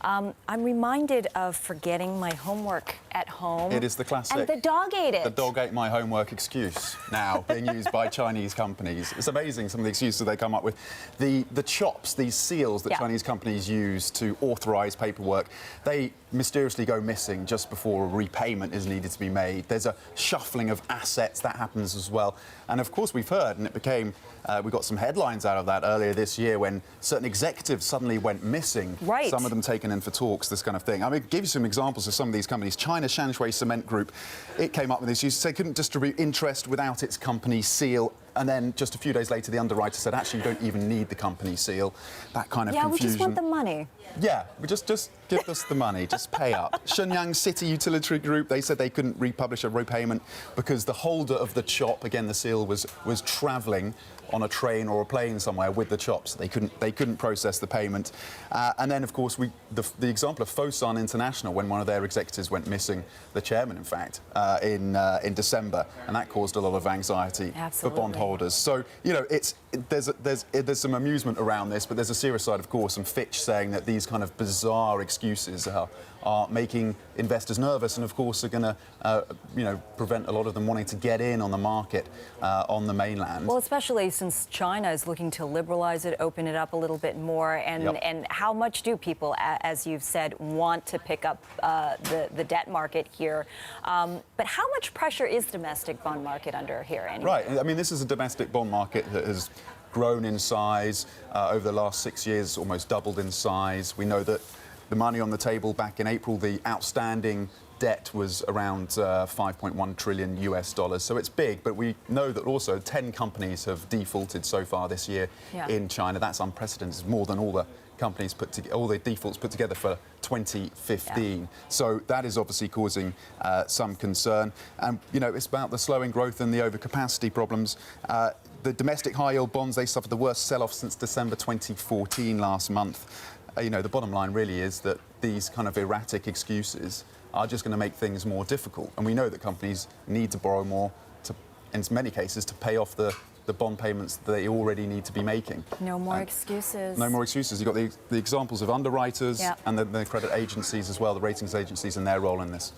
I'm reminded of forgetting my homework at home. It is the classic. And the dog ate it. The dog ate my homework excuse now being used by Chinese companies. It's amazing some of the excuses they come up with. The chops, these seals that Chinese companies use to authorise paperwork, they mysteriously go missing just before a repayment is needed to be made. There's a shuffling of assets that happens as well. And of course we've heard, and it became, we got some headlines out of that earlier this year when certain executives suddenly went missing. Right. Some of them taken in for talks, this kind of thing. I mean, give you some examples of some of these companies. China Shanshui Cement Group, it came up with this. You said couldn't distribute interest without its company seal. And then just a few days later, the underwriter said, actually, you don't even need the company seal. That kind of confusion. Yeah, we just want the money. Yeah, we just give us the money, just pay up. Shenyang City Utility Group, they said they couldn't republish a repayment because the holder of the chop, again, the seal, was travelling on a train or a plane somewhere with the chops. They couldn't process the payment. And then, of course, the example of Fosun International, when one of their executives went missing, the chairman, in fact, in December, and that caused a lot of anxiety for bondholders. So, you know, there's some amusement around this, but there's a serious side, of course, and Fitch saying that these kind of bizarre excuses are making investors nervous and, of course, are going to, you know, prevent a lot of them wanting to get in on the market on the mainland. Well, especially since China is looking to liberalize it, open it up a little bit more, and how much do people, as you've said, want to pick up the debt market here? But how much pressure is the domestic bond market under here anyway? Right. I mean, this is a domestic bond market that has grown in size over the last 6 years, almost doubled in size. We know that the money on the table back in April, the outstanding debt was around 5.1 trillion US dollars. So it's big, but we know that also 10 companies have defaulted so far this year in China. That's unprecedented, more than all the companies put together, all the defaults put together for 2015. So that is obviously causing some concern. And, you know, it's about the slowing growth and the overcapacity problems. The domestic high-yield bonds, they suffered the worst sell-off since December 2014 last month. You know, the bottom line really is that these kind of erratic excuses are just going to make things more difficult. And we know that companies need to borrow more, in many cases, to pay off the bond payments that they already need to be making. No more excuses. No more excuses. You've got the examples of underwriters and the credit agencies as well, the ratings agencies and their role in this.